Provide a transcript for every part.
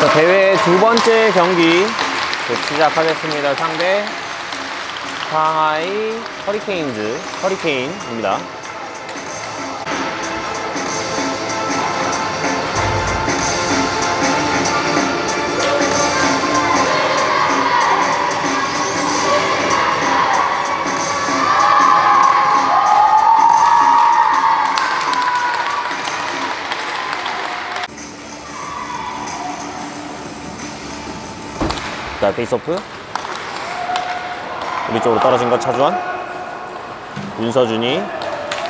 자, 대회 두 번째 경기 곧 시작하겠습니다. 상대 상하이 허리케인입니다. 자, 페이스오프. 우리 쪽으로 떨어진 것 차주원. 윤서준이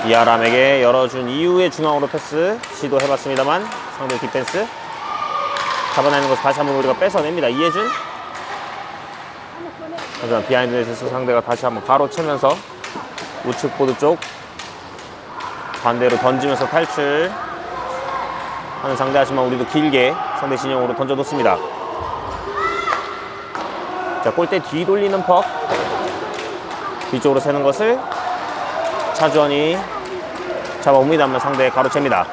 이아람에게 열어준 이후에 중앙으로 패스 시도해봤습니다만 상대 디펜스 잡아내는 것을 다시 한번 우리가 뺏어냅니다. 이해준. 하지만 비하인드에서 상대가 다시 한번 바로 채면서 우측 보드 쪽 반대로 던지면서 탈출하는 상대. 하지만 우리도 길게 상대 진영으로 던져놓습니다. 자, 골대 뒤 돌리는 퍽. 뒤쪽으로 새는 것을 차주원이 잡아옵니다만 상대 가로챕니다.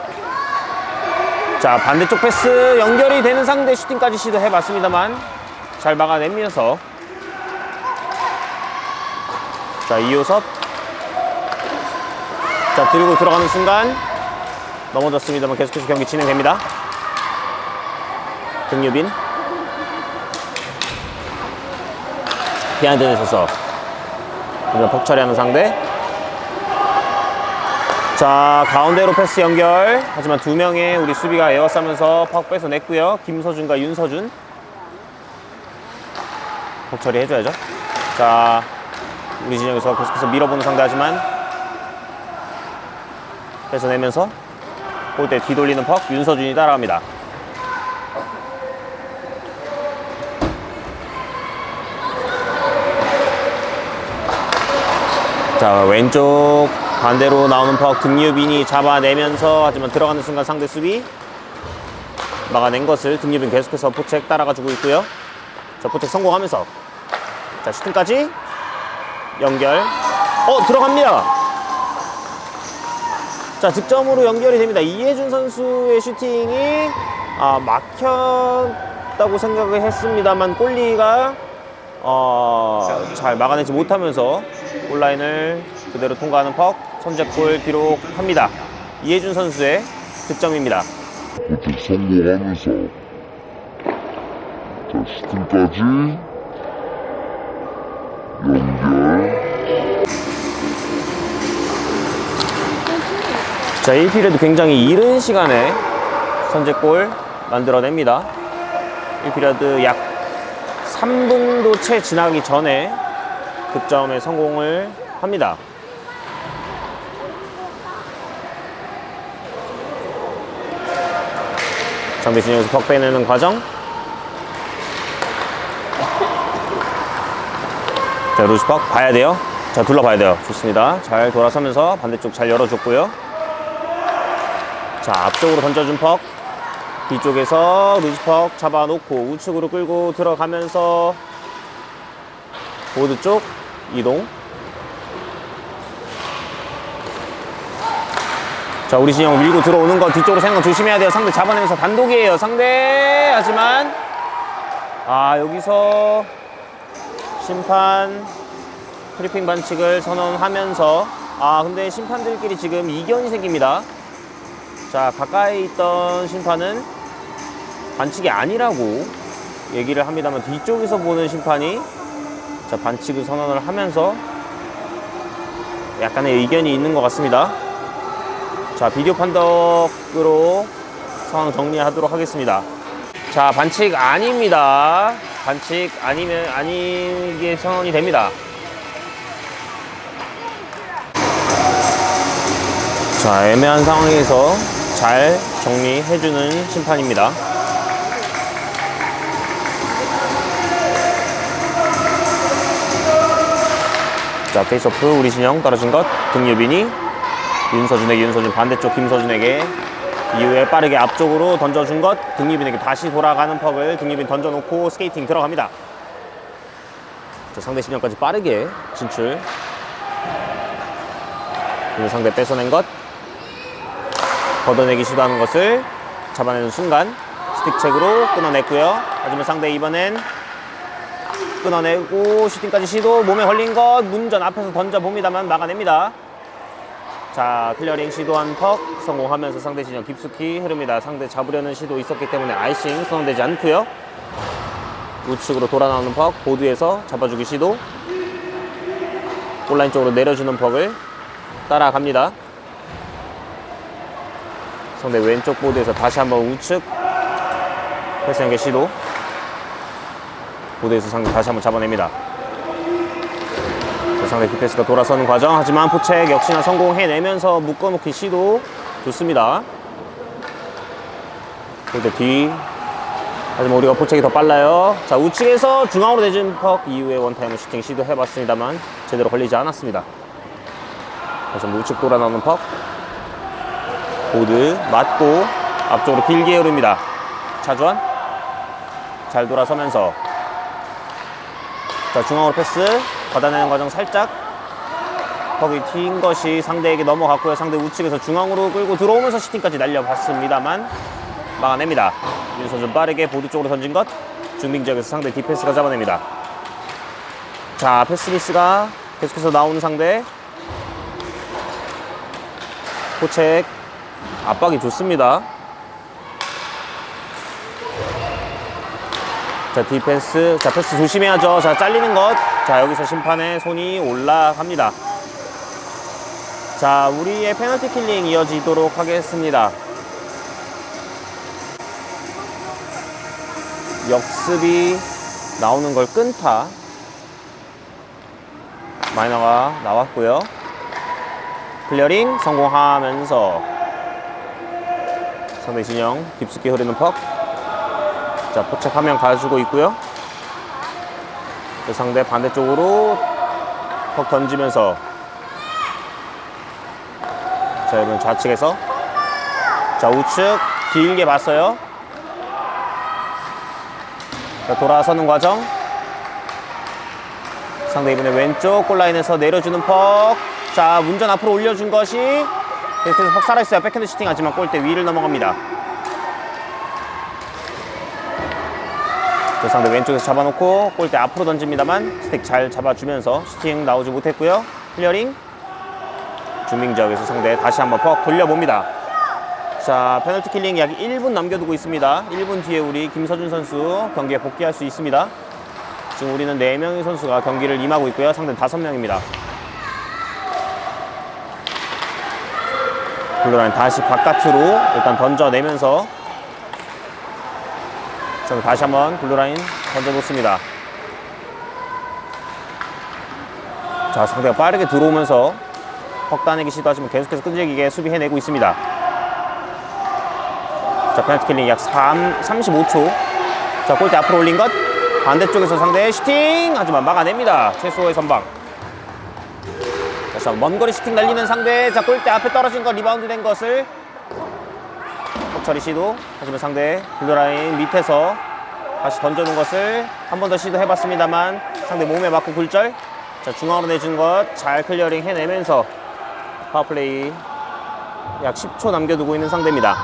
자, 반대쪽 패스 연결이 되는 상대 슈팅까지 시도해봤습니다만 잘 막아내면서 자, 이효섭. 자, 들고 들어가는 순간 넘어졌습니다만 계속해서 경기 진행됩니다. 등유빈. 비하인드에 있어서 퍽 처리하는 상대. 자, 가운데로 패스 연결. 하지만 두 명의 우리 수비가 에워싸면서 퍽 뺏어냈고요. 김서준과 윤서준 퍽 처리해줘야죠. 자, 우리 진영에서 계속해서 밀어보는 상대. 하지만 뺏어내면서 골대 뒤돌리는 퍽. 윤서준이 따라갑니다. 자, 왼쪽 반대로 나오는 퍽. 등유빈이 잡아내면서 하지만 들어가는 순간 상대 수비 막아낸 것을 등유빈 계속해서 포책 따라가주고 있고요. 자, 포책 성공하면서 자, 슈팅까지 연결. 들어갑니다. 자, 득점으로 연결이 됩니다. 이해준 선수의 슈팅이 막혔다고 생각을 했습니다만 골리가 잘 막아내지 못하면서 골라인을 그대로 통과하는 퍽. 선제골 기록합니다. 이해준 선수의 득점입니다. 성공하면서 자, 슈팅까지 연결. 자, 1피리어드 굉장히 이른 시간에 선제골 만들어냅니다. 1피리어드 약 3분도 채 지나기 전에 득점에 성공을 합니다. 상대 진영에서 퍽 빼내는 과정. 자, 루시 퍽 봐야 돼요. 자, 둘러봐야 돼요. 좋습니다. 잘 돌아서면서 반대쪽 잘 열어줬고요. 자, 앞쪽으로 던져준 퍽. 뒤쪽에서 루시 퍽 잡아놓고 우측으로 끌고 들어가면서 보드 쪽 이동. 자, 우리 진영 밀고 들어오는 거 뒤쪽으로 생각 조심해야 돼요. 상대 잡아내면서 단독이에요. 상대. 하지만 여기서 심판 트리핑 반칙을 선언하면서 근데 심판들끼리 지금 이견이 생깁니다. 자, 가까이 있던 심판은 반칙이 아니라고 얘기를 합니다만 뒤쪽에서 보는 심판이 자, 반칙을 선언을 하면서 약간의 의견이 있는 것 같습니다. 자, 비디오 판독으로 상황 정리하도록 하겠습니다. 자, 반칙 아닙니다. 반칙 아니면 아니게 선언이 됩니다. 자, 애매한 상황에서 잘 정리해주는 심판입니다. 자, 페이스오프 우리 진영 떨어진 것. 등유빈이 윤서준에게, 윤서준 반대쪽 김서준에게 이후에 빠르게 앞쪽으로 던져준 것. 등유빈에게 다시 돌아가는 퍽을 등유빈 던져놓고 스케이팅 들어갑니다. 자, 상대 진영까지 빠르게 진출. 그리고 상대 뺏어낸 것 걷어내기 시도하는 것을 잡아내는 순간 스틱 체크로 끊어냈고요. 하지만 상대 이번엔 끊어내고 슈팅까지 시도. 몸에 걸린 것 문전 앞에서 던져봅니다만 막아냅니다. 자, 클리어링 시도한 퍽 성공하면서 상대 진영 깊숙이 흐릅니다. 상대 잡으려는 시도 있었기 때문에 아이싱 선언되지 않고요. 우측으로 돌아 나오는 퍽 보드에서 잡아주기 시도. 골라인 쪽으로 내려주는 퍽을 따라갑니다. 상대 왼쪽 보드에서 다시 한번 우측 패스 연계 시도. 보드에서 상대 다시 한번 잡아냅니다. 상대 디펜스가 돌아서는 과정. 하지만 포책 역시나 성공해내면서 묶어놓기 시도. 좋습니다. 보드 뒤. 하지만 우리가 포책이 더 빨라요. 자, 우측에서 중앙으로 내준 퍽 이후에 원타임 슈팅 시도해봤습니다만 제대로 걸리지 않았습니다. 다시 한번 우측 돌아 나오는 퍽. 보드 맞고 앞쪽으로 길게 흐릅니다. 차주환 잘 돌아서면서 자, 중앙으로 패스 받아내는 과정 살짝 퍽이 튄 것이 상대에게 넘어갔고요. 상대 우측에서 중앙으로 끌고 들어오면서 슈팅까지 날려봤습니다만 막아냅니다. 윤선준 빠르게 보드 쪽으로 던진 것 중빙 지역에서 상대 디펜스가 잡아냅니다. 자, 패스 미스가 계속해서 나오는 상대. 포책 압박이 좋습니다. 자, 디펜스. 자, 패스 조심해야죠. 자, 잘리는 것. 자, 여기서 심판의 손이 올라갑니다. 자, 우리의 페널티 킬링 이어지도록 하겠습니다. 역습이 나오는 걸 끈타. 마이너가 나왔고요. 클리어링 성공하면서 상대 진영 깊숙이 흐르는 퍽. 자, 포책 한 명 가지고 있고요. 상대 반대쪽으로 퍽 던지면서 자, 이번 좌측에서 자, 우측 길게 봤어요. 자, 돌아서는 과정. 상대 이번에 왼쪽 골라인에서 내려주는 퍽. 자, 문전 앞으로 올려준 것이 계속해서 퍽 살아있어요. 백핸드 슈팅 하지만 골대 위를 넘어갑니다. 자, 상대 왼쪽에서 잡아놓고 골대 앞으로 던집니다만 스틱 잘 잡아주면서 슈팅 나오지 못했고요. 클리어링 중빙 지역에서 상대 다시 한번 퍽 돌려봅니다. 자, 페널티 킬링 약 1분 남겨두고 있습니다. 1분 뒤에 우리 김서준 선수 경기에 복귀할 수 있습니다. 지금 우리는 4명의 선수가 경기를 임하고 있고요. 상대는 5명입니다. 블루라인 다시 바깥으로 일단 던져내면서 다시 한번 블루라인 던져놓습니다. 자, 상대가 빠르게 들어오면서 퍽 따내기 시도하지만 계속해서 끈질기게 수비해내고 있습니다. 자, 페널티 킬링 약 35초. 자, 골대 앞으로 올린 것. 반대쪽에서 상대의 슈팅! 하지만 막아냅니다. 최소의 선방. 다시 한번 먼 거리 슈팅 날리는 상대. 자, 골대 앞에 떨어진 것, 리바운드 된 것을 퍽 처리 시도. 하지만 상대 블루라인 밑에서 다시 던져놓은 것을 한 번 더 시도해봤습니다만 상대 몸에 맞고 굴절. 자, 중앙으로 내준 것 잘 클리어링 해내면서 파워플레이 약 10초 남겨두고 있는 상대입니다.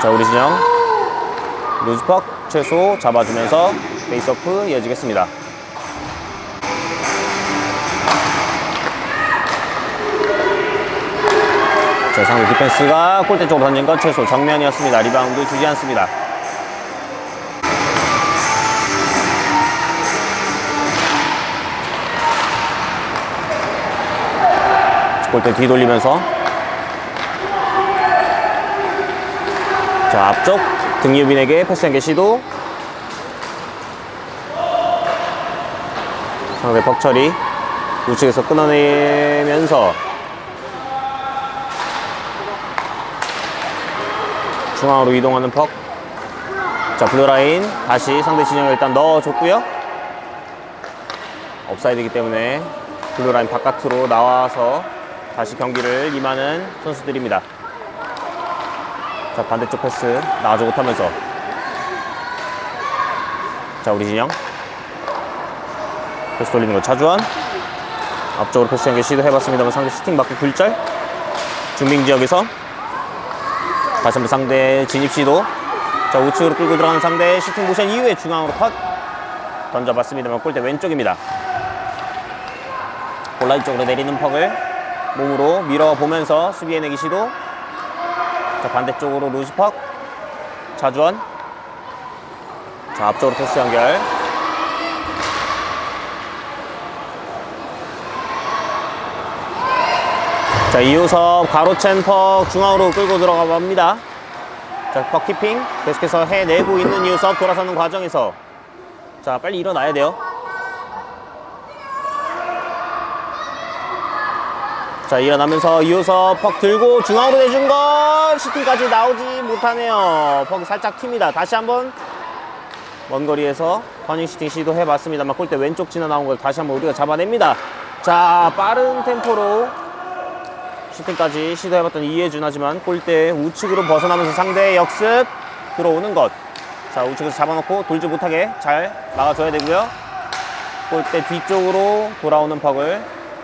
자, 우리 진영 루즈퍽 최소 잡아주면서 페이스오프 이어지겠습니다. 자, 상대 디펜스가 골대 쪽으로 던진 것 최소 정면이었습니다. 리바운드 주지 않습니다. 골대 뒤돌리면서 자, 앞쪽 등유빈에게 패스 연계 시도. 상대 벅처리 우측에서 끊어내면서 중앙으로 이동하는 퍽. 자, 블루라인 다시 상대 진영에 일단 넣어줬고요. 옵사이드이기 때문에 블루라인 바깥으로 나와서 다시 경기를 임하는 선수들입니다. 자, 반대쪽 패스 나가지 못하면서 자, 우리 진영 패스 돌리는 거 차주환 앞쪽으로 패스 연계 시도해봤습니다만 상대 슈팅 맞고 굴절. 중빙 지역에서 다시 한번 상대 진입 시도. 자, 우측으로 끌고 들어가는 상대 슈팅 모션 이후에 중앙으로 컷 던져봤습니다만 골대 왼쪽입니다. 골라인 쪽으로 내리는 퍽을 몸으로 밀어보면서 수비해내기 시도. 자, 반대쪽으로 루즈퍽 자주원. 자, 앞쪽으로 패스 연결. 자, 이호섭 가로챈 퍽 중앙으로 끌고 들어가 봅니다. 자, 퍽 키핑 계속해서 해내고 있는 이호섭. 돌아서는 과정에서 자, 빨리 일어나야 돼요. 자, 일어나면서 이호섭 퍽 들고 중앙으로 내준 것 슈팅까지 나오지 못하네요. 퍽이 살짝 튑니다. 다시 한번 먼 거리에서 터닝 슈팅 시도해봤습니다만 골대 왼쪽 지나 나온 걸 다시 한번 우리가 잡아냅니다. 자, 빠른 템포로 슈팅까지 시도해봤던 이해준. 하지만 골대 우측으로 벗어나면서 상대의 역습 들어오는 것. 자, 우측에서 잡아놓고 돌지 못하게 잘 막아줘야 되고요. 골대 뒤쪽으로 돌아오는 퍽을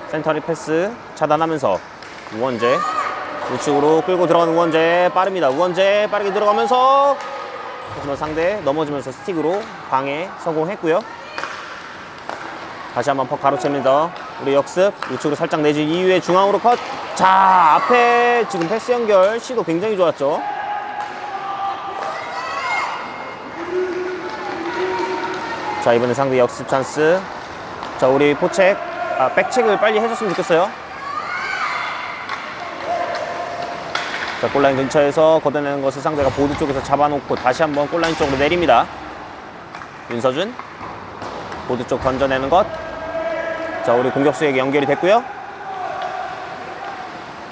센터리 패스 차단하면서 우원재 우측으로 끌고 들어가는 우원재 빠릅니다. 우원재 빠르게 들어가면서 하지만 상대 넘어지면서 스틱으로 방해 성공했고요. 다시 한번 퍽 가로챕니다. 우리 역습 우측으로 살짝 내준 이후에 중앙으로 컷. 자, 앞에 지금 패스 연결 시도 굉장히 좋았죠. 자, 이번에 상대 역습 찬스. 자, 우리 포책 백책을 빨리 해줬으면 좋겠어요. 자, 골라인 근처에서 걷어내는 것을 상대가 보드 쪽에서 잡아놓고 다시 한번 골라인 쪽으로 내립니다. 윤서준 보드 쪽 던져내는 것. 자, 우리 공격수에게 연결이 됐고요.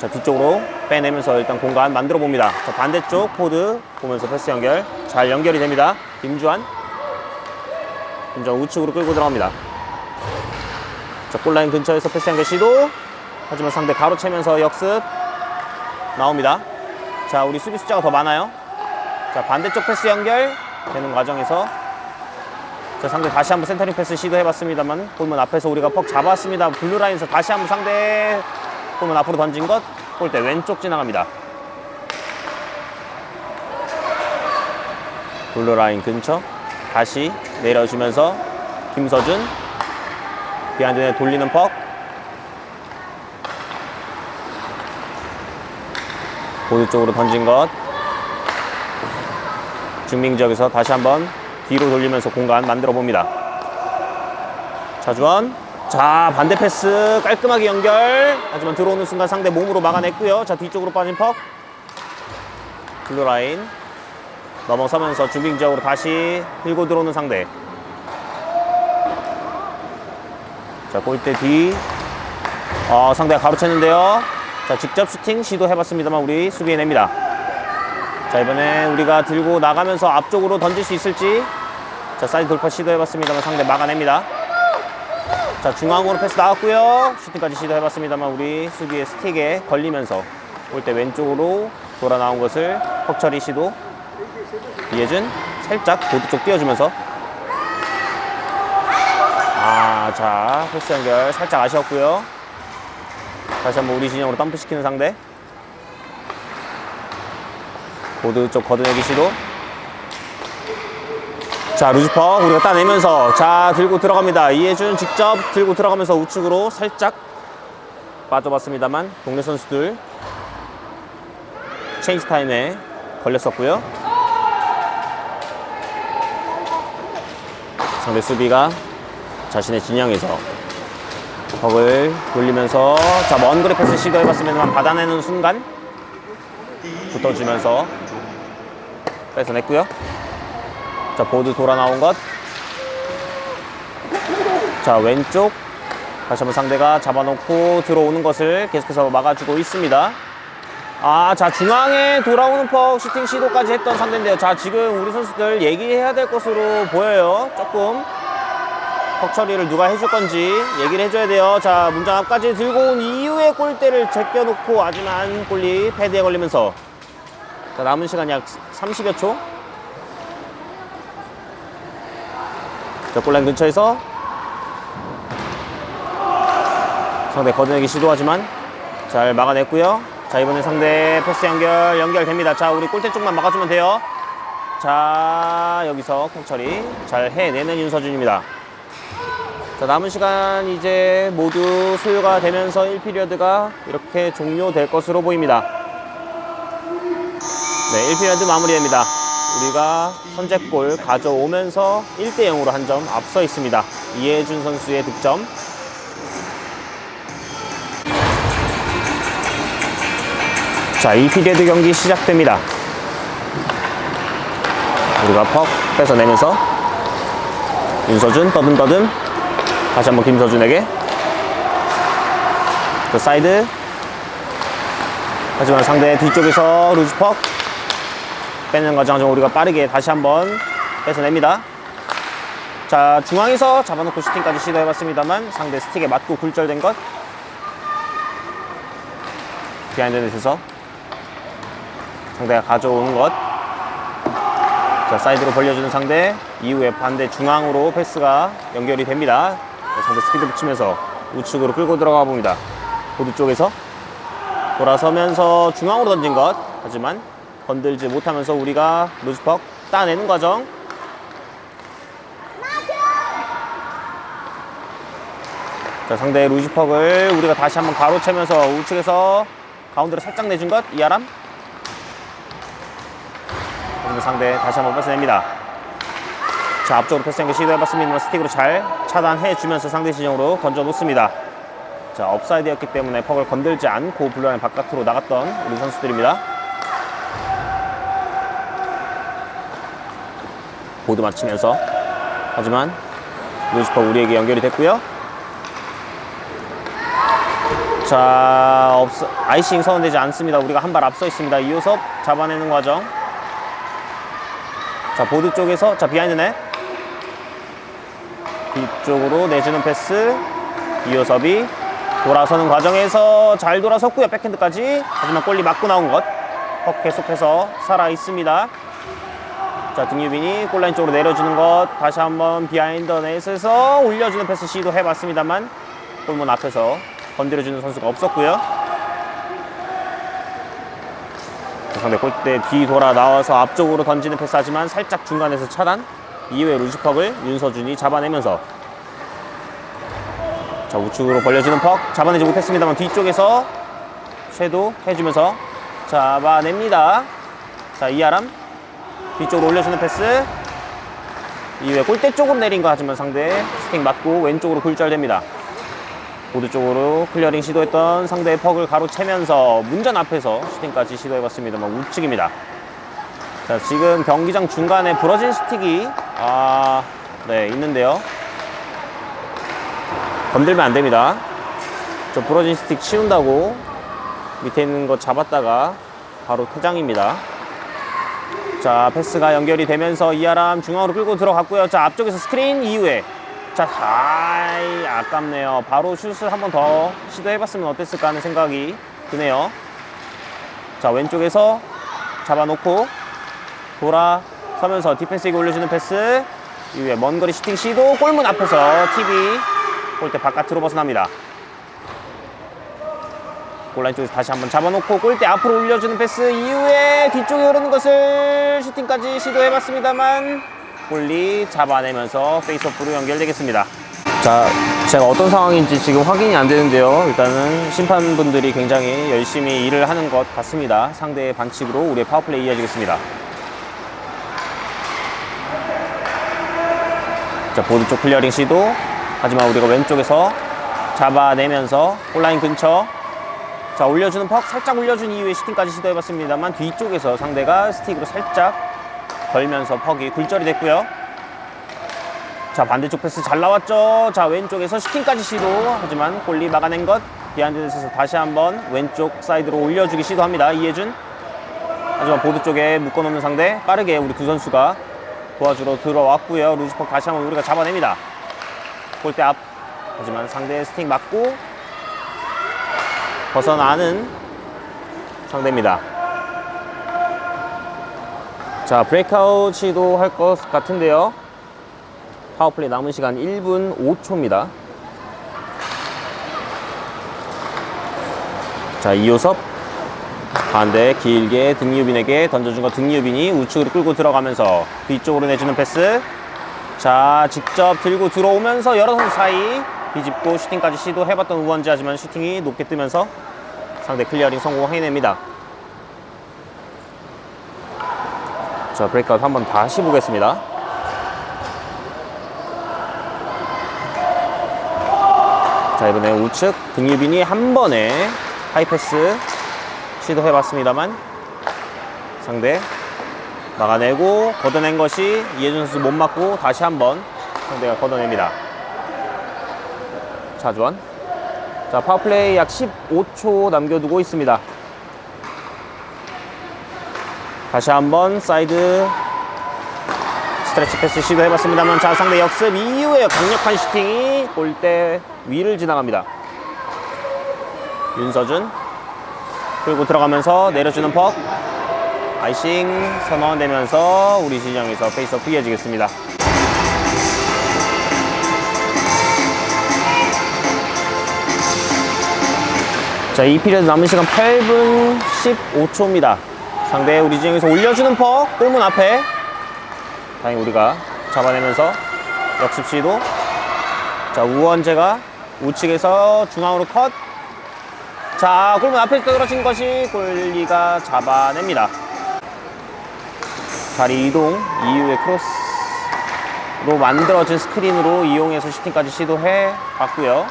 자, 뒤쪽으로 빼내면서 일단 공간 만들어 봅니다. 자, 반대쪽 포드 보면서 패스 연결 잘 연결이 됩니다. 김주환 우측으로 끌고 들어갑니다. 자, 골라인 근처에서 패스 연결 시도. 하지만 상대 가로채면서 역습 나옵니다. 자, 우리 수비 숫자가 더 많아요. 자, 반대쪽 패스 연결 되는 과정에서 자, 상대 다시 한번 센터링 패스 시도해봤습니다만 골문 앞에서 우리가 퍽 잡았습니다. 블루라인에서 다시 한번 상대 골문 앞으로 던진 것 골대 왼쪽 지나갑니다. 블루라인 근처 다시 내려주면서 김서준 비하인드에 돌리는 퍽. 보드 쪽으로 던진 것. 중밍 지역에서 다시 한번 뒤로 돌리면서 공간 만들어 봅니다. 자주원. 자, 반대 패스 깔끔하게 연결. 하지만 들어오는 순간 상대 몸으로 막아냈고요. 자, 뒤쪽으로 빠진 퍽. 블루라인 넘어서면서 중밍 지역으로 다시 들고 들어오는 상대. 자, 골대 뒤. 상대가 가로챘는데요. 자, 직접 슈팅 시도해봤습니다만 우리 수비해냅니다. 자, 이번에 우리가 들고 나가면서 앞쪽으로 던질 수 있을지. 자, 사이드 돌파 시도해봤습니다만 상대 막아냅니다. 자, 중앙으로 패스 나왔고요. 슈팅까지 시도해봤습니다만 우리 수비의 스틱에 걸리면서 골대 왼쪽으로 돌아 나온 것을 퍽처리 시도. 이해준 살짝 보드 쪽 띄워주면서 자, 패스 연결 살짝 아쉬웠고요. 다시 한번 우리 진영으로 덤프시키는 상대. 보드 쪽 걷어내기 시도. 자, 루즈퍼 우리가 따내면서 자, 들고 들어갑니다. 이해준 직접 들고 들어가면서 우측으로 살짝 빠져봤습니다만 동네 선수들 체인지 타임에 걸렸었고요. 상대 수비가 자신의 진영에서 턱을 돌리면서 자, 먼 거리 패스 시도해봤습니다만 받아내는 순간 붙어주면서 뺏어냈고요. 자, 보드 돌아 나온 것. 자, 왼쪽 다시 한번 상대가 잡아놓고 들어오는 것을 계속해서 막아주고 있습니다. 자, 중앙에 돌아오는 퍽 슈팅 시도까지 했던 상대인데요. 자, 지금 우리 선수들 얘기해야 될 것으로 보여요. 조금 퍽 처리를 누가 해줄 건지 얘기를 해줘야 돼요. 자, 문장 앞까지 들고 온 이후에 골대를 제껴놓고 하지만 골리 패드에 걸리면서 자, 남은 시간 약 30여 초. 자, 골라인 근처에서 상대 걷어내기 시도하지만 잘 막아냈고요. 자, 이번에 상대 패스 연결됩니다. 자, 우리 골대 쪽만 막아주면 돼요. 자, 여기서 콕 처리 잘 해내는 윤서준입니다. 자, 남은 시간 이제 모두 소요가 되면서 1피리어드가 이렇게 종료될 것으로 보입니다. 네, 1피리어드 마무리됩니다. 우리가 선제골 가져오면서 1대0으로 한 점 앞서 있습니다. 이해준 선수의 득점. 자, 2피리어드 경기 시작됩니다. 우리가 퍽 뺏어내면서 윤서준 더듬더듬 다시 한번 김서준에게 그 사이드. 하지만 상대 뒤쪽에서 루즈퍽 빼는 과정 우리가 빠르게 다시 한번 뺏어냅니다. 자, 중앙에서 잡아놓고 슈팅까지 시도해봤습니다만 상대 스틱에 맞고 굴절된 것. 비하인드 넷에서 상대가 가져오는 것. 자, 사이드로 벌려주는 상대. 이후에 반대 중앙으로 패스가 연결이 됩니다. 상대 스피드 붙이면서 우측으로 끌고 들어가 봅니다. 보드 쪽에서 돌아서면서 중앙으로 던진 것. 하지만 건들지 못하면서 우리가 루즈퍽 따내는 과정. 자, 상대의 루즈퍽을 우리가 다시 한번 가로채면서 우측에서 가운데로 살짝 내준 것. 이아람. 하지만 상대 다시 한번 뺏어냅니다. 자, 앞쪽으로 패스 연결 시도해봤습니다만 스틱으로 잘 차단해주면서 상대 진영으로 던져놓습니다. 자, 업사이드였기 때문에 퍽을 건들지 않고 블루라인 바깥으로 나갔던 우리 선수들입니다. 보드 맞추면서 하지만 루즈퍽 우리에게 연결이 됐고요. 자, 아이싱 선언되지 않습니다. 우리가 한 발 앞서 있습니다. 이호섭 잡아내는 과정. 자, 보드 쪽에서 자, 비하인드 넷 뒤쪽으로 내주는 패스. 이호섭이 돌아서는 과정에서 잘 돌아섰고요. 백핸드까지. 하지만 골리 맞고 나온 것. 퍽 계속해서 살아있습니다. 자, 등유빈이 골라인 쪽으로 내려주는 것. 다시 한번 비하인드 넷에서 올려주는 패스 시도해봤습니다만 골문 앞에서 건드려주는 선수가 없었고요. 상대 골대 뒤 돌아 나와서 앞쪽으로 던지는 패스. 하지만 살짝 중간에서 차단. 이후에 루즈퍽을 윤서준이 잡아내면서 자, 우측으로 벌려주는 퍽 잡아내지 못했습니다만 뒤쪽에서 섀도 해주면서 잡아냅니다. 자, 이아람 뒤쪽으로 올려주는 패스. 이후에 골대 쪽으로 내린 거. 하지만 상대 스틱 맞고 왼쪽으로 굴절됩니다. 보드 쪽으로 클리어링 시도했던 상대의 퍽을 가로채면서 문전 앞에서 슈팅까지 시도해봤습니다만 우측입니다. 자, 지금 경기장 중간에 부러진 스틱이 네, 있는데요. 건들면 안 됩니다. 저 부러진 스틱 치운다고 밑에 있는 거 잡았다가 바로 퇴장입니다. 자, 패스가 연결이 되면서 이아람 중앙으로 끌고 들어갔고요. 자, 앞쪽에서 스크린 이후에 자, 아깝네요. 바로 슛을 한 번 더 시도해봤으면 어땠을까 하는 생각이 드네요. 자, 왼쪽에서 잡아놓고 돌아서면서 디펜스에게 올려주는 패스. 이후에 먼 거리 슈팅 시도. 골문 앞에서 TV 골대 바깥으로 벗어납니다. 골라인 쪽에서 다시 한번 잡아놓고 골대 앞으로 올려주는 패스. 이후에 뒤쪽에 흐르는 것을 슈팅까지 시도해봤습니다만 골리 잡아내면서 페이스오프로 연결되겠습니다. 자, 제가 어떤 상황인지 지금 확인이 안 되는데요. 일단은 심판분들이 굉장히 열심히 일을 하는 것 같습니다. 상대의 반칙으로 우리의 파워플레이 이어지겠습니다. 자, 보드 쪽 클리어링 시도. 하지만 우리가 왼쪽에서 잡아내면서 골라인 근처. 자, 올려주는 퍽 살짝 올려준 이후에 슈팅까지 시도해봤습니다만 뒤쪽에서 상대가 스틱으로 살짝 걸면서 퍽이 굴절이 됐고요. 자, 반대쪽 패스 잘 나왔죠. 자, 왼쪽에서 슈팅까지 시도. 하지만 골리 막아낸 것. 비하인드에서 다시 한번 왼쪽 사이드로 올려주기 시도합니다. 이해준. 하지만 보드 쪽에 묶어놓는 상대. 빠르게 우리 두 선수가 도와주러 들어왔고요. 루즈퍽 다시 한번 우리가 잡아냅니다. 골대 앞. 하지만 상대의 스틱 맞고 벗어나는 상대입니다. 자, 브레이크아웃 시도할 것 같은데요. 파워플레이 남은 시간 1분 5초입니다. 자, 이호섭 반대 길게 등유빈에게 던져준 거 등유빈이 우측으로 끌고 들어가면서 뒤쪽으로 내주는 패스. 자, 직접 들고 들어오면서 여러 선수 사이 비집고 슈팅까지 시도해봤던 우원재, 하지만 슈팅이 높게 뜨면서 상대 클리어링 성공해냅니다. 자, 브레이크아웃 한번 다시 보겠습니다. 자, 이번에 우측 등유빈이 한 번에 하이패스 시도해봤습니다만 상대 막아내고 걷어낸 것이 이해준 선수 못 맞고 다시 한번 상대가 걷어냅니다. 차주원. 자, 파워플레이 약 15초 남겨두고 있습니다. 다시 한번 사이드 스트레치 패스 시도해봤습니다만, 자, 상대 역습 이후에 강력한 슈팅이 골대 위를 지나갑니다. 윤서준 끌고 들어가면서 내려주는 퍽, 아이싱 선언되면서 우리 진영에서 페이스오프 이어지겠습니다. 자, 이 피리어드 남은 시간 8분 15초입니다. 상대 우리 진영에서 올려주는 퍽, 골문 앞에 다행히 우리가 잡아내면서 역습 시도. 자, 우원재가 우측에서 중앙으로 컷. 자, 골문 앞에 떨어진 것이 골리가 잡아냅니다. 다리 이동 이후에 크로스로 만들어진 스크린으로 이용해서 슈팅까지 시도해 봤고요.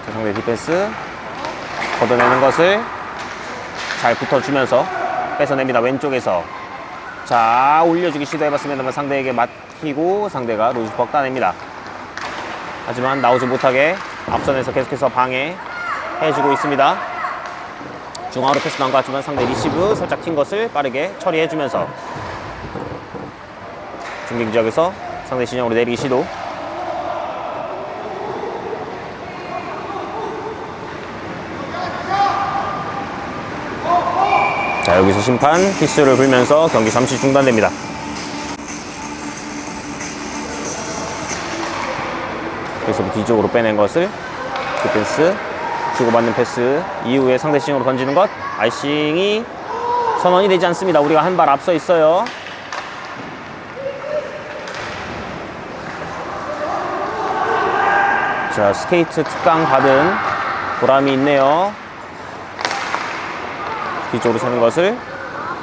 자, 상대 디펜스 걷어내는 것을 잘 붙어주면서 뺏어냅니다. 왼쪽에서. 자, 올려주기 시도해봤습니다만 상대에게 맡기고 상대가 로즈벅 따냅니다. 하지만 나오지 못하게 앞선에서 계속해서 방해해주고 있습니다. 중앙으로 패스 나온 것 같지만 상대 리시브 살짝 튄 것을 빠르게 처리해주면서 중ging 지역에서 상대 진영으로 내리기 시도. 자, 여기서 심판 피스를 불면서 경기 잠시 중단됩니다. 계속 뒤쪽으로 빼낸 것을 디펜스 주고받는 패스 이후에 상대 진영으로 던지는 것, 아이싱이 선언이 되지 않습니다. 우리가 한 발 앞서 있어요. 자, 스케이트 특강 받은 보람이 있네요. 뒤쪽으로 세는 것을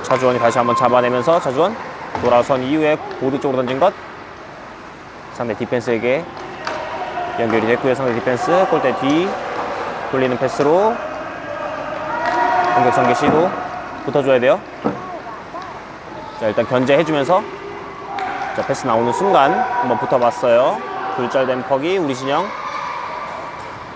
차주원이 다시 한번 잡아내면서 차주원 돌아선 이후에 보드 쪽으로 던진 것, 상대 디펜스에게 연결이 됐고요. 상대 디펜스 골대 뒤 돌리는 패스로 공격 전개 시도 붙어줘야 돼요. 자, 일단 견제해주면서 자, 패스 나오는 순간 한번 붙어봤어요. 굴절된 퍽이 우리 진영.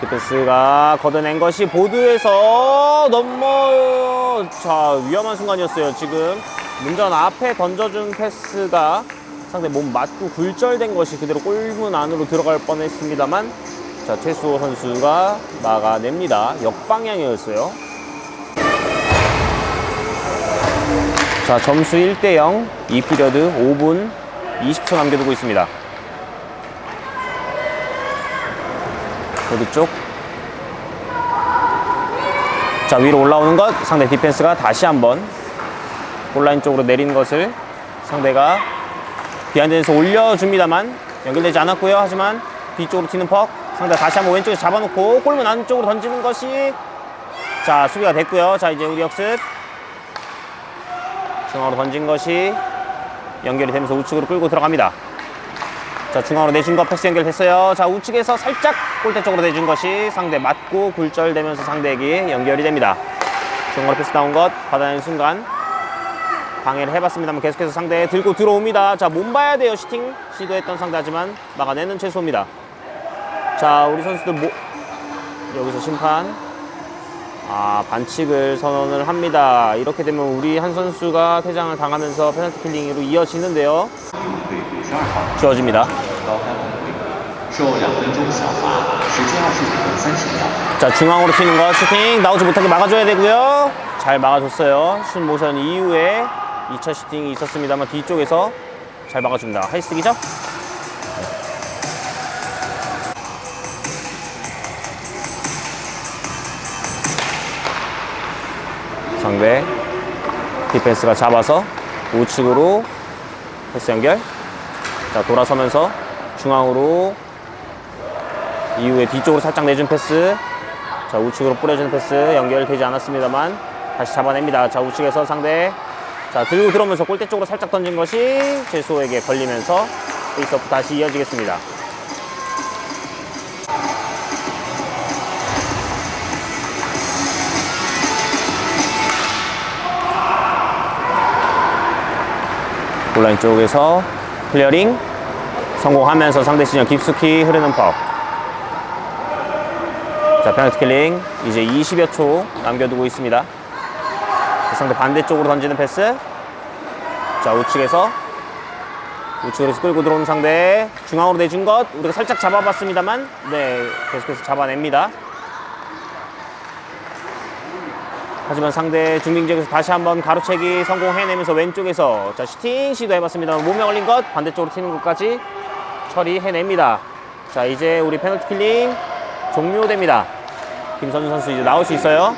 디펜스가 걷어낸 것이 보드에서 넘어. 자, 위험한 순간이었어요. 지금 문전 앞에 던져준 패스가 상대 몸 맞고 굴절된 것이 그대로 골문 안으로 들어갈 뻔했습니다만, 자, 최수호 선수가 막아냅니다. 역방향이었어요. 자, 점수 1대0, 2피리어드 5분 20초 남겨두고 있습니다. 보드 쪽. 자, 위로 올라오는 것, 상대 디펜스가 다시 한번 골라인 쪽으로 내린 것을 상대가 비하인드에서 올려줍니다만 연결되지 않았고요. 하지만 뒤쪽으로 튀는 퍽, 상대가 다시 한번 왼쪽에서 잡아놓고 골문 안쪽으로 던지는 것이, 자, 수비가 됐고요. 자, 이제 우리 역습 중앙으로 던진 것이 연결이 되면서 우측으로 끌고 들어갑니다. 자, 중앙으로 내준 거 패스 연결됐어요. 자, 우측에서 살짝 골대 쪽으로 내준 것이 상대 맞고 굴절되면서 상대에게 연결이 됩니다. 중앙으로 패스 나온 것 받아내는 순간 방해를 해봤습니다만 계속해서 상대 들고 들어옵니다. 자, 몸 봐야 돼요. 슈팅 시도했던 상대, 하지만 막아내는 최소입니다. 자, 우리 선수들 여기서 심판 반칙을 선언을 합니다. 이렇게 되면 우리 한 선수가 퇴장을 당하면서 페널티 킬링으로 이어지는데요. 주어집니다. 자, 중앙으로 튀는 거 슈팅 나오지 못하게 막아줘야 되고요. 잘 막아줬어요. 슛 모션 이후에 2차 슈팅이 있었습니다만 뒤쪽에서 잘 막아줍니다. 하이스틱이죠? 상대 디펜스가 잡아서 우측으로 패스 연결. 자, 돌아서면서 중앙으로 이후에 뒤쪽으로 살짝 내준 패스. 자, 우측으로 뿌려주는 패스 연결되지 않았습니다만 다시 잡아냅니다. 자, 우측에서 상대 자 들고 들어오면서 골대 쪽으로 살짝 던진 것이 제소에게 걸리면서 페이스오프 다시 이어지겠습니다. 골라인 쪽에서 클리어링 성공하면서 상대 진영 깊숙이 흐르는 퍽. 자, 페널티 킬링 이제 20여 초 남겨두고 있습니다. 상대 반대쪽으로 던지는 패스. 자, 우측으로 끌고 들어오는 상대 중앙으로 내준 것 우리가 살짝 잡아봤습니다만 네, 계속해서 잡아냅니다. 하지만 상대 중빙 지역에서 다시 한번 가로채기 성공해내면서 왼쪽에서 자, 슈팅 시도해봤습니다만 몸에 걸린 것 반대쪽으로 튀는 것까지 처리해냅니다. 자, 이제 우리 페널티 킬링 종료됩니다. 김선준 선수 이제 나올 수 있어요.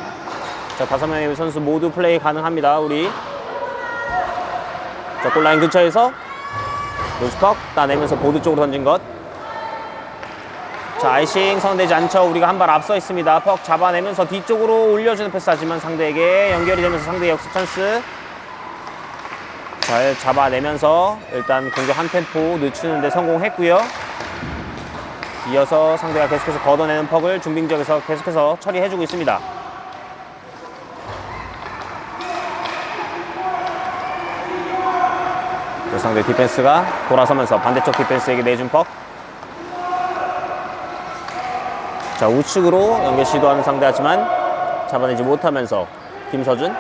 자, 5명의 선수 모두 플레이 가능합니다. 우리 자, 골라인 근처에서 노스퍽 따내면서 보드 쪽으로 던진 것. 자, 아이싱 선언되지 않죠. 우리가 한 발 앞서 있습니다. 퍽 잡아내면서 뒤쪽으로 올려주는 패스 하지만 상대에게 연결이 되면서 상대의 역습 찬스. 잘 잡아내면서 일단 공격 한 템포 늦추는데 성공했고요. 이어서 상대가 계속해서 걷어내는 퍽을 중빙 지역에서 계속해서 처리해주고 있습니다. 상대 디펜스가 돌아서면서 반대쪽 디펜스에게 내준 퍽. 자, 우측으로 연결 시도하는 상대 하지만 잡아내지 못하면서 김서준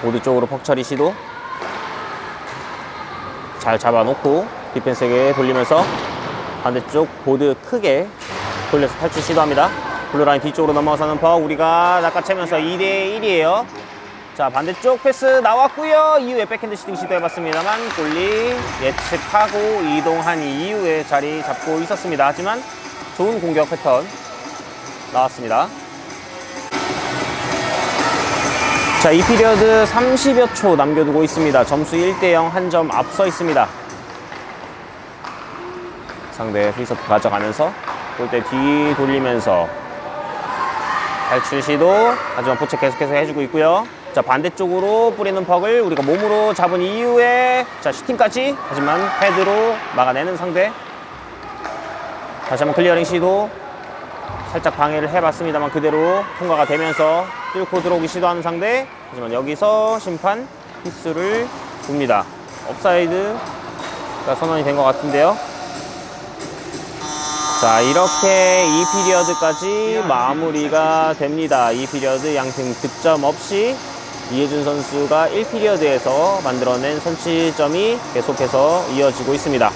보드 쪽으로 퍽 처리 시도. 잘 잡아놓고 디펜스에게 돌리면서 반대쪽 보드 크게 돌려서 탈출 시도합니다. 블루라인 뒤쪽으로 넘어서는 퍽 우리가 낚아채면서 2대1이에요. 자, 반대쪽 패스 나왔고요. 이후에 백핸드 슈팅 시도해봤습니다만 골리 예측하고 이동한 이후에 자리 잡고 있었습니다. 하지만 좋은 공격 패턴 나왔습니다. 자, 이 피리어드 30여 초 남겨두고 있습니다. 점수 1대0 한 점 앞서 있습니다. 상대 페이스오프 가져가면서 골대 뒤 돌리면서 탈출 시도. 하지만 포책 계속해서 해주고 있고요. 자, 반대쪽으로 뿌리는 퍽을 우리가 몸으로 잡은 이후에 자, 슈팅까지. 하지만 헤드로 막아내는 상대. 다시 한번 클리어링 시도. 살짝 방해를 해봤습니다만 그대로 통과가 되면서 뚫고 들어오기 시도하는 상대. 하지만 여기서 심판 피스를 줍니다. 업사이드가 선언이 된 것 같은데요. 자, 이렇게 이 피리어드까지 마무리가 됩니다. 이 피리어드 양팀 득점 없이 이해준 선수가 1피리어드에서 만들어낸 선취점이 계속해서 이어지고 있습니다.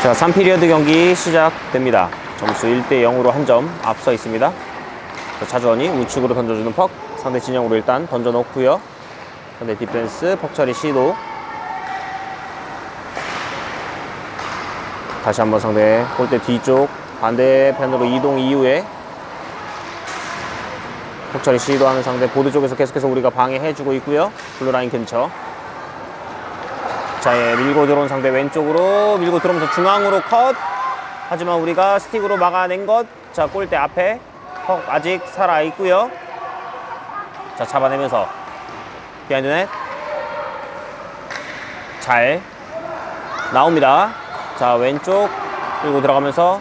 자, 3피리어드 경기 시작됩니다. 점수 1대0으로 한 점 앞서 있습니다. 자, 차주원이 우측으로 던져주는 퍽. 상대 진영으로 일단 던져놓고요. 상대 디펜스 퍽 처리 시도. 다시 한번 상대 골대 뒤쪽 반대편으로 이동 이후에 퍽 처리 시도하는 상대 보드 쪽에서 계속해서 우리가 방해해주고 있고요. 블루라인 근처. 자, 예, 밀고 들어온 상대 왼쪽으로 밀고 들어오면서 중앙으로 컷. 하지만 우리가 스틱으로 막아낸 것. 자, 골대 앞에 퍽 아직 살아있고요. 자, 잡아내면서 비하인드 넷 잘 나옵니다. 자, 왼쪽 밀고 들어가면서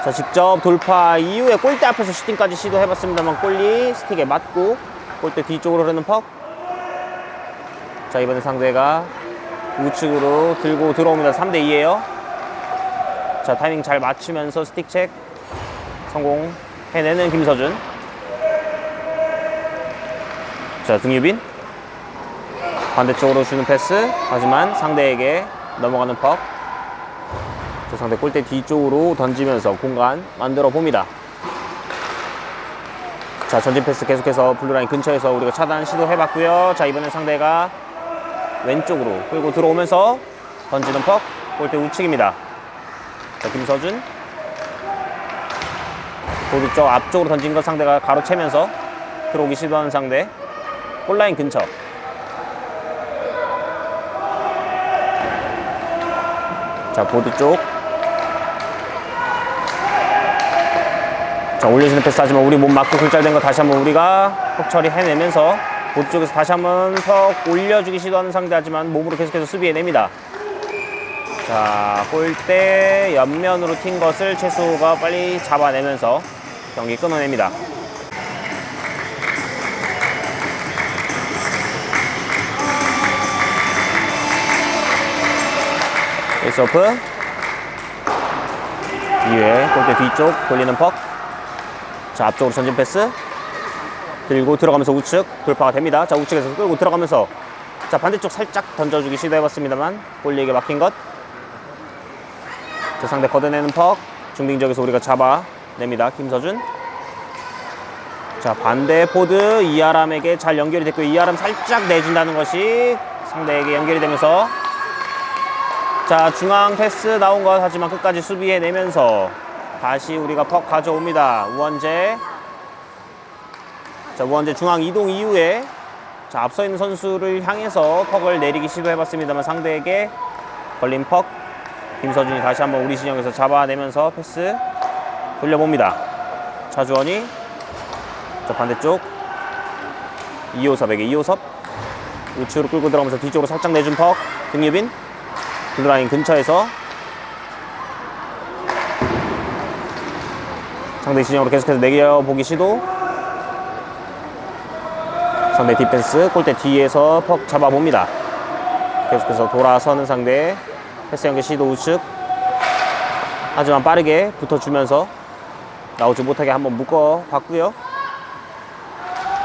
자, 직접 돌파 이후에 골대 앞에서 슈팅까지 시도해봤습니다만 골리 스틱에 맞고 골대 뒤쪽으로 흐르는 퍽. 자, 이번에 상대가 우측으로 들고 들어옵니다. 3대2에요. 자, 타이밍 잘 맞추면서 스틱 체크 성공해내는 김서준. 자, 등유빈 반대쪽으로 주는 패스. 하지만 상대에게 넘어가는 퍽. 자, 상대 골대 뒤쪽으로 던지면서 공간 만들어 봅니다. 자, 전진 패스 계속해서 블루라인 근처에서 우리가 차단 시도해봤고요. 자, 이번엔 상대가 왼쪽으로 끌고 들어오면서 던지는 퍽, 골대 우측입니다. 자, 김서준. 보드 쪽 앞쪽으로 던진 것 상대가 가로채면서 들어오기 시도하는 상대. 골라인 근처. 자, 보드 쪽. 자, 올려주는 패스 하지만 우리 몸 맞고 굴절된 거 다시 한번 우리가 퍽 처리 해내면서 보드 쪽에서 다시 한번 퍽 올려주기 시도하는 상대 하지만 몸으로 계속해서 수비해냅니다. 자, 골대 옆면으로 튄 것을 최수호가 빨리 잡아내면서 경기 끊어냅니다. 페이스오프 이후에 골대 뒤쪽 돌리는 퍽. 자, 앞쪽으로 전진 패스 들고 들어가면서 우측 돌파가 됩니다. 자, 우측에서 끌고 들어가면서 자, 반대쪽 살짝 던져주기 시도해봤습니다만 골리에게 막힌 것. 자, 상대 걷어내는 퍽. 중빙 지역에서 우리가 잡아냅니다. 김서준. 자, 반대 포드 이아람에게 잘 연결이 됐고 이아람 살짝 내준다는 것이 상대에게 연결이 되면서 자, 중앙 패스 나온 것 하지만 끝까지 수비해내면서 다시 우리가 퍽 가져옵니다. 우원재. 자, 우원재 중앙 이동 이후에 자, 앞서 있는 선수를 향해서 퍽을 내리기 시도해봤습니다만 상대에게 걸린 퍽. 김서준이 다시 한번 우리 진영에서 잡아내면서 패스 돌려봅니다. 차주원이 자, 반대쪽 이호섭에게 이호섭 우측으로 끌고 들어가면서 뒤쪽으로 살짝 내준 퍽. 김유빈 블루라인 근처에서 상대 진영으로 계속해서 내려보기 시도. 상대 디펜스 골대 뒤에서 퍽 잡아봅니다. 계속해서 돌아서는 상대 패스 연계 시도 우측. 하지만 빠르게 붙어주면서 나오지 못하게 한번 묶어봤고요.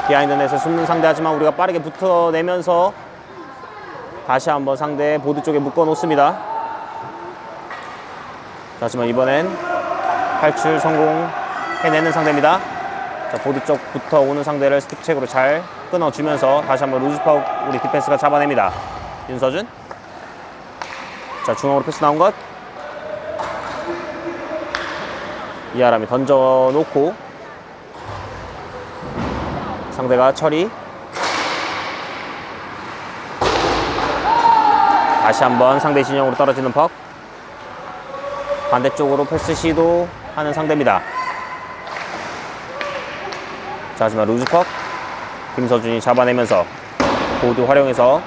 비하인드넷에 숨는 상대 하지만 우리가 빠르게 붙어내면서 다시 한번 상대 보드 쪽에 묶어놓습니다. 하지만 이번엔 탈출 성공해내는 상대입니다. 자, 보드 쪽부터 오는 상대를 스틱책으로 잘 끊어주면서 다시 한번 루즈파욱 우리 디펜스가 잡아냅니다. 윤서준. 자, 중앙으로 패스 나온 것. 이아람이 던져놓고 상대가 처리. 다시 한번 상대 진영으로 떨어지는 퍽. 반대쪽으로 패스 시도하는 상대입니다. 자, 하지만 루즈 퍽. 김서준이 잡아내면서 보드 활용해서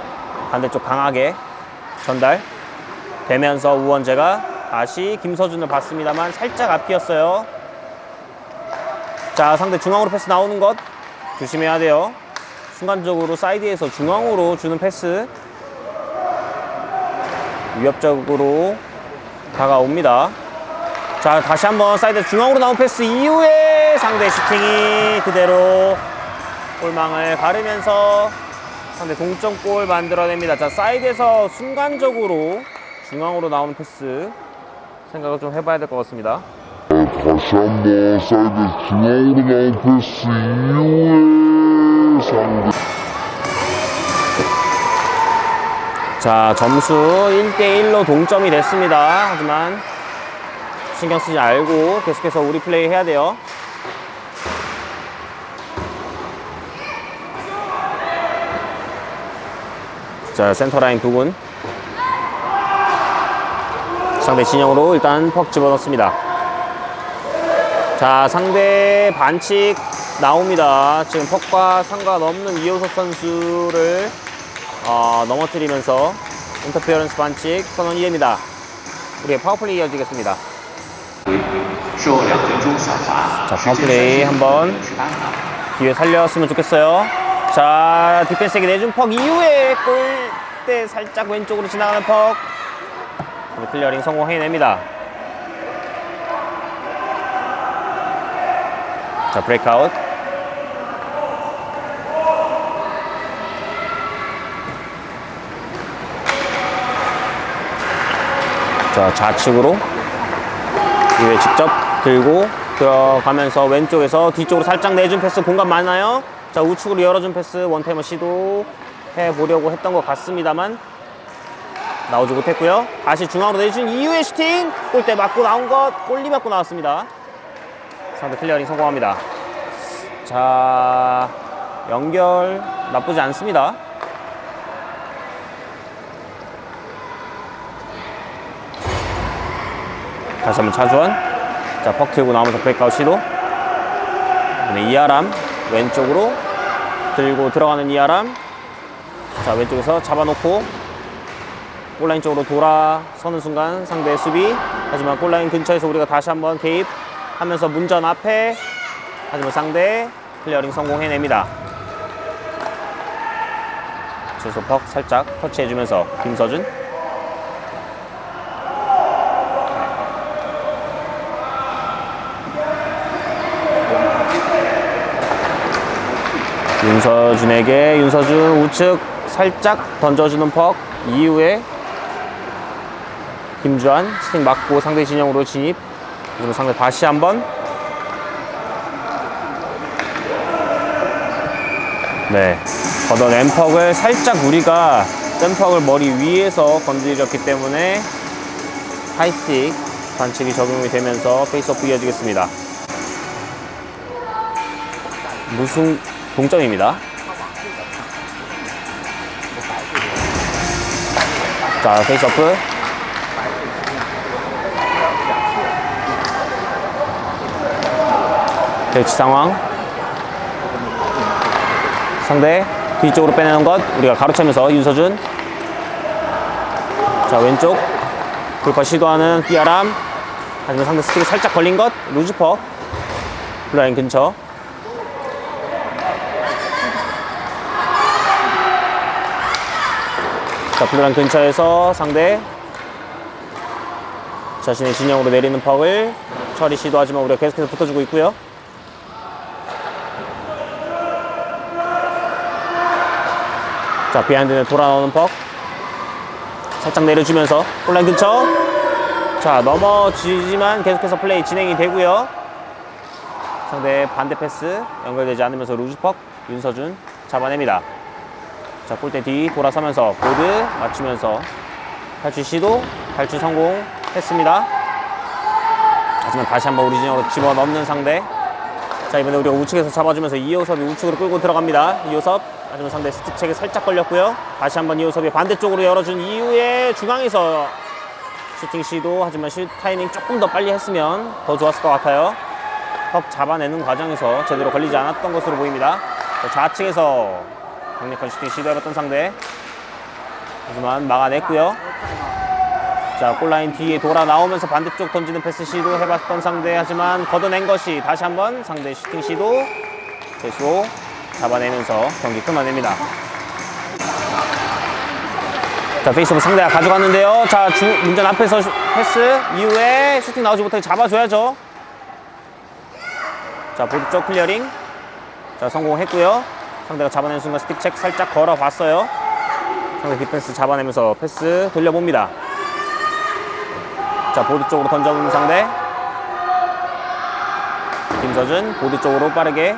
반대쪽 강하게 전달 되면서 우원재가 다시 김서준을 봤습니다만 살짝 앞이었어요. 자, 상대 중앙으로 패스 나오는 것 조심해야 돼요. 순간적으로 사이드에서 중앙으로 주는 패스 위협적으로 다가옵니다. 자, 다시 한번 사이드 중앙으로 나온 패스 이후에 상대 슈팅이 그대로 골망을 가르면서 상대 동점골 만들어냅니다. 자, 사이드에서 순간적으로 중앙으로 나오는 패스 생각을 좀 해봐야 될 것 같습니다. 다시 한번 사이드 중앙으로 나온 패스 이후에 상대 자, 점수 1대1로 동점이 됐습니다. 하지만 신경 쓰지 말고 계속해서 우리 플레이 해야 돼요. 자, 센터라인 부근 상대 진영으로 일단 퍽 집어넣습니다. 자, 상대 반칙 나옵니다. 지금 퍽과 상관없는 이호섭 선수를 넘어뜨리면서 인터페어런스 반칙 선언 1회입니다. 우리의 파워플레이 이어지겠습니다. 자, 파워플레이 한번 기회 살렸으면 좋겠어요. 자, 디펜스에게 내준 퍽 이후에 골대 살짝 왼쪽으로 지나가는 퍽. 클리어링 성공해냅니다. 자, 브레이크아웃. 자, 좌측으로 이후에 직접 들고 들어가면서 왼쪽에서 뒤쪽으로 살짝 내준 패스 공간 많아요. 자, 우측으로 열어준 패스 원타이머 시도 해보려고 했던 것 같습니다만 나오지 못했고요. 다시 중앙으로 내준 이후에 슈팅! 골대 맞고 나온 것, 골리 맞고 나왔습니다. 상대 클리어링 성공합니다. 자, 연결 나쁘지 않습니다. 다시 한번 차주원. 자, 퍽 틀고 나오면서 브레이크아웃 시도. 이아람 왼쪽으로 들고 들어가는 이아람. 자, 왼쪽에서 잡아놓고 골라인 쪽으로 돌아서는 순간 상대의 수비. 하지만 골라인 근처에서 우리가 다시 한번 개입하면서 문전 앞에. 하지만 상대 클리어링 성공해냅니다. 최소 퍽 살짝 터치해주면서 김서준. 윤서준에게 윤서준 우측 살짝 던져주는 퍽 이후에 김주한 스팅 맞고 상대 진영으로 진입. 그리고 상대 다시 한번 네, 걷어낸 퍽을 살짝 우리가 센 퍽을 머리 위에서 건드렸기 때문에 하이스틱 반칙이 적용이 되면서 페이스오프 이어지겠습니다. 무승 동점입니다. 자, 페이스오프. 대치 상황. 상대 뒤쪽으로 빼내는 것 우리가 가로채면서 윤서준. 자, 왼쪽 돌파 시도하는 삐아람. 하지만 상대 스틱이 살짝 걸린 것 루즈퍼. 블라인 근처. 자, 블루라인 근처에서 상대 자신의 진영으로 내리는 퍽을 처리 시도하지만 우리가 계속해서 붙어주고 있고요. 자, 비하인드에 돌아 나오는 퍽 살짝 내려주면서 골라인 근처. 자, 넘어지지만 계속해서 플레이 진행이 되고요. 상대 반대 패스 연결되지 않으면서 루즈퍽 윤서준 잡아냅니다. 자, 골대 뒤 돌아서면서 보드 맞추면서 탈출 시도, 탈출 성공했습니다. 하지만 다시 한번 우리 진영으로 집어넣는 상대. 자, 이번에 우리가 우측에서 잡아주면서 이호섭이 우측으로 끌고 들어갑니다. 이호섭. 하지만 상대 스틱책에 살짝 걸렸고요. 다시 한번 이호섭이 반대쪽으로 열어준 이후에 중앙에서 슈팅 시도. 하지만 슛 타이밍 조금 더 빨리 했으면 더 좋았을 것 같아요. 턱 잡아내는 과정에서 제대로 걸리지 않았던 것으로 보입니다. 자, 좌측에서 강력한 슈팅 시도해봤던 상대. 하지만 막아냈고요. 자, 골라인 뒤에 돌아 나오면서 반대쪽 던지는 패스 시도 해봤던 상대. 하지만 걷어낸 것이 다시 한번 상대 슈팅 시도. 패스로 잡아내면서 경기 끊어냅니다. 자, 페이스오프 상대가 가져갔는데요. 자, 문전 앞에서 패스 이후에 슈팅 나오지 못하게 잡아줘야죠. 자, 보드 쪽 클리어링. 자, 성공했고요. 상대가 잡아내는 순간 스틱 체크 살짝 걸어봤어요. 상대 디펜스 잡아내면서 패스 돌려봅니다. 자, 보드 쪽으로 던져보는 상대. 김서준 보드 쪽으로 빠르게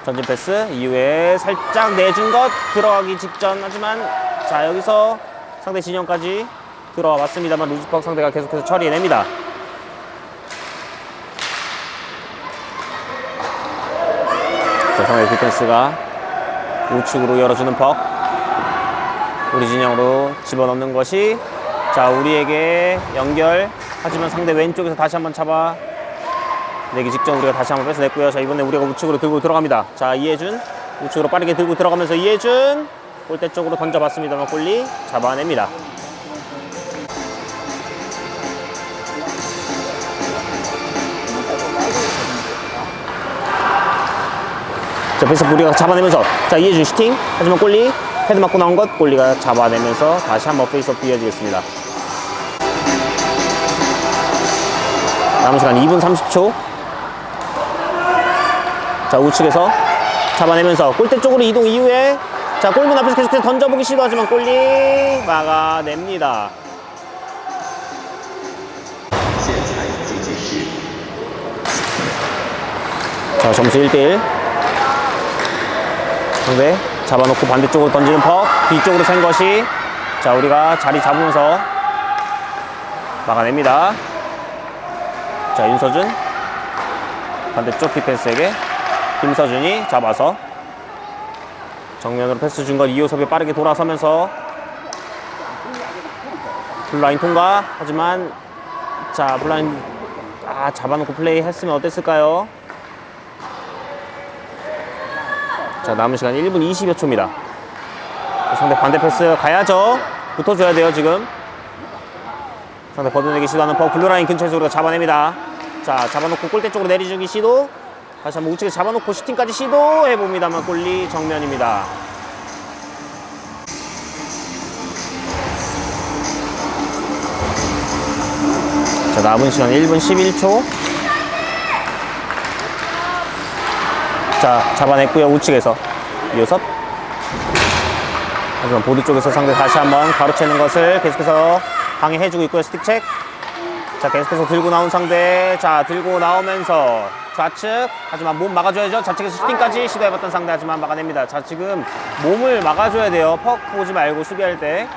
전진 패스 이후에 살짝 내준 것 들어가기 직전. 하지만 자, 여기서 상대 진영까지 들어와 봤습니다만 루즈퍽 상대가 계속해서 처리해냅니다. 자, 상대 디펜스가 우측으로 열어주는 퍽 우리 진영으로 집어넣는 것이 자, 우리에게 연결. 하지만 상대 왼쪽에서 다시 한번 잡아내기 직전 우리가 다시 한번 뺏어냈고요. 자, 이번에 우리가 우측으로 들고 들어갑니다. 자, 이해준 우측으로 빠르게 들고 들어가면서 이해준 골대 쪽으로 던져봤습니다만 골리 잡아냅니다. 자, 패스 우리가 잡아내면서 자, 이해준 슈팅. 하지만 골리 헤드 맞고 나온 것 골리가 잡아내면서 다시 한번 페이스오프 이어지겠습니다. 남은 시간 2분 30초. 자, 우측에서 잡아내면서 골대 쪽으로 이동 이후에 자, 골문 앞에서 계속해서 던져보기 시도하지만 골리 막아냅니다. 자, 점수 1대1. 상대 잡아놓고 반대쪽으로 던지는 퍽. 뒤쪽으로 센 것이. 자, 우리가 자리 잡으면서 막아냅니다. 자, 윤서준. 반대쪽 디펜스에게 김서준이 잡아서 정면으로 패스 준 것 이호섭이 빠르게 돌아서면서 블라인 통과. 하지만 자, 블라인 잡아놓고 플레이 했으면 어땠을까요? 자, 남은 시간 1분 20여 초입니다. 상대 반대 패스 가야죠. 붙어줘야 돼요, 지금. 상대 걷어내기 시도하는 퍽. 블루라인 근처에서 우리가 잡아냅니다. 자, 잡아놓고 골대 쪽으로 내리주기 시도. 다시 한번 우측에 잡아놓고 슈팅까지 시도해봅니다만 골리 정면입니다. 자, 남은 시간 1분 11초. 자, 잡아냈고요. 우측에서 이호섭. 하지만 보드 쪽에서 상대 다시 한번 가로채는 것을 계속해서 방해해주고 있고요. 스틱체크. 자, 계속해서 들고 나온 상대. 자, 들고 나오면서 좌측. 하지만 몸 막아줘야죠. 좌측에서 슈팅까지 시도해봤던 상대. 하지만 막아냅니다. 자, 지금 몸을 막아줘야 돼요. 퍽 보지 말고 수비할 때.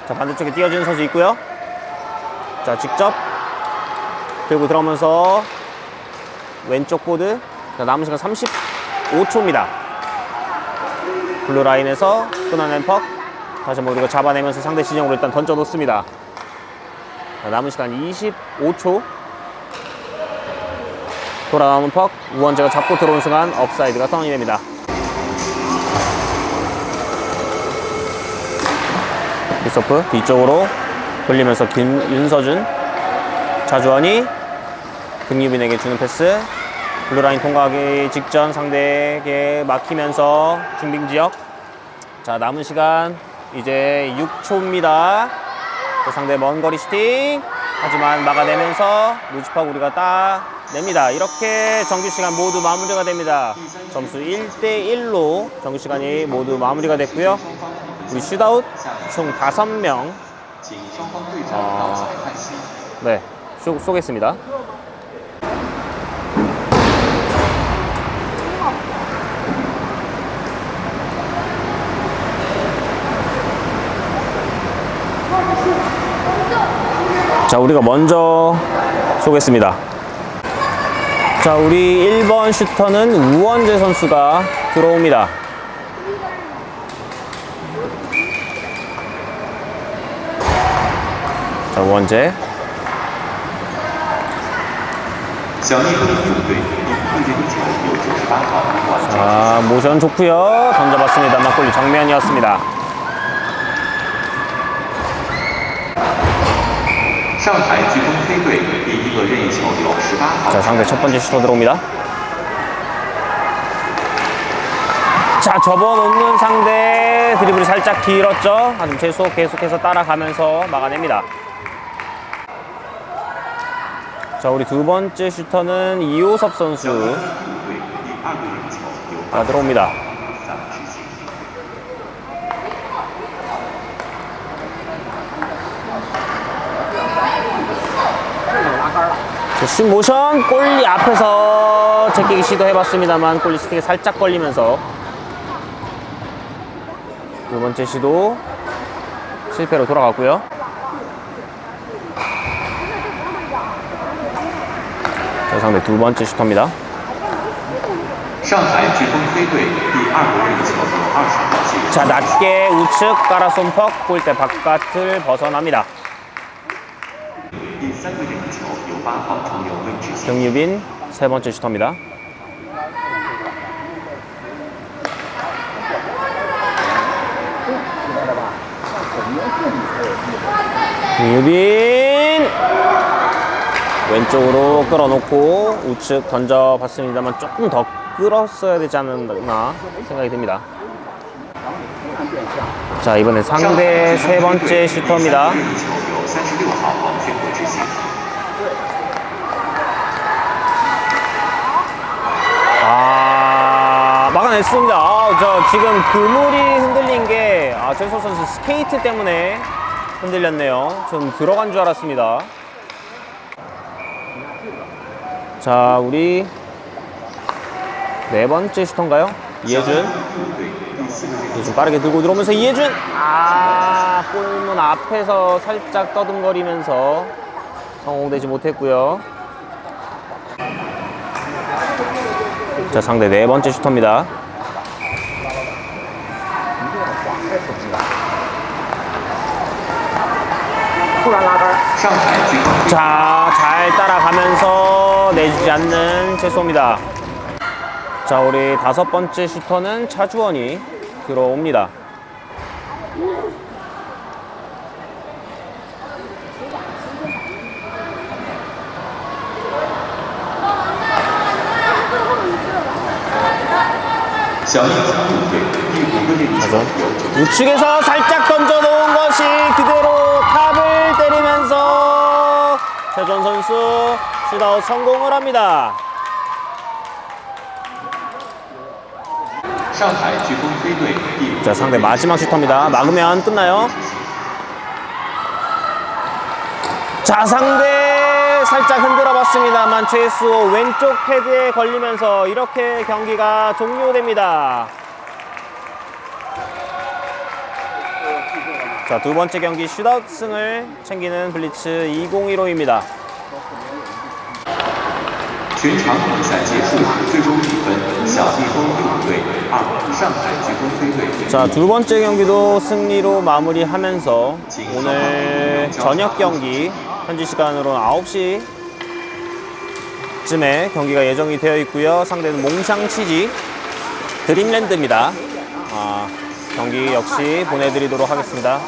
자, 반대쪽에 띄워주는 선수 있고요. 자, 직접 들고 들어오면서 왼쪽 보드. 자, 남은 시간 35초입니다. 블루 라인에서 끊어낸 퍽. 다시 한번 우리가 잡아내면서 상대 진영으로 일단 던져놓습니다. 자, 남은 시간 25초. 돌아나오는 퍽. 우원재가 잡고 들어오는 순간 업사이드가 선언이 됩니다. 비서프 뒤쪽으로 돌리면서 윤서준. 자주원이 금유빈에게 주는 패스. 블루라인 통과하기 직전 상대에게 막히면서 중빙지역. 자, 남은 시간 이제 6초입니다. 상대 먼 거리 슈팅. 하지만 막아내면서 루즈파고 우리가 따냅니다. 이렇게 정규시간 모두 마무리가 됩니다. 점수 1대1로 정규시간이 모두 마무리가 됐고요. 우리 슛아웃 총 5명 네, 쏘겠습니다. 자, 우리가 먼저 쏘겠습니다. 자, 우리 1번 슈터는 우원재 선수가 들어옵니다. 자, 우원재. 자, 모션 좋고요. 던져봤습니다만 골리 정면이었습니다. 자, 상대 첫 번째 슈터 들어옵니다. 자, 접어놓는 상대. 드리블이 살짝 길었죠. 하지만 계속해서 따라가면서 막아냅니다. 자, 우리 두 번째 슈터는 이호섭 선수가 들어옵니다. 슛 모션. 골리 앞에서 제끼기 시도해봤습니다만 골리 스틱에 살짝 걸리면서 두 번째 시도 실패로 돌아갔고요. 자, 상대 두 번째 슈터입니다. 자, 낮게 우측 깔아 쏜퍽. 골대 바깥을 벗어납니다. 정유빈 세 번째 슈터입니다. 정유빈 왼쪽으로 끌어놓고 우측 던져봤습니다만 조금 더 끌었어야 되지 않나 생각이 듭니다. 자, 이번엔 상대 세 번째 슈터입니다. 막아냈습니다. 저 지금 그물이 흔들린 게 최소 선수 스케이트 때문에 흔들렸네요. 좀 들어간 줄 알았습니다. 자, 우리 네 번째 슈터인가요? 이해준 빠르게 들고 들어오면서 이해준 골문 앞에서 살짝 떠듬거리면서 성공되지 못했고요. 자, 상대 네 번째 슈터입니다. 자, 잘 따라가면서 내주지 않는 채소입니다. 자, 우리 다섯 번째 슈터는 차주원이 들어옵니다. 우측에서 살짝 던져놓은 것이 그대로 탑을 때리면서 최전 선수 슛아웃 성공을 합니다. 자, 상대 마지막 슈터입니다. 막으면 끝나요. 자, 상대 살짝 흔들어 봤습니다만 최수호 왼쪽 패드에 걸리면서 이렇게 경기가 종료됩니다. 자, 두 번째 경기 슛아웃 승을 챙기는 블리츠 2015입니다. 자, 두 번째 경기도 승리로 마무리하면서 오늘 저녁 경기 현지 시간으로는 9시쯤에 경기가 예정이 되어 있고요. 상대는 몽샹치지 드림랜드입니다. 경기 역시 보내드리도록 하겠습니다.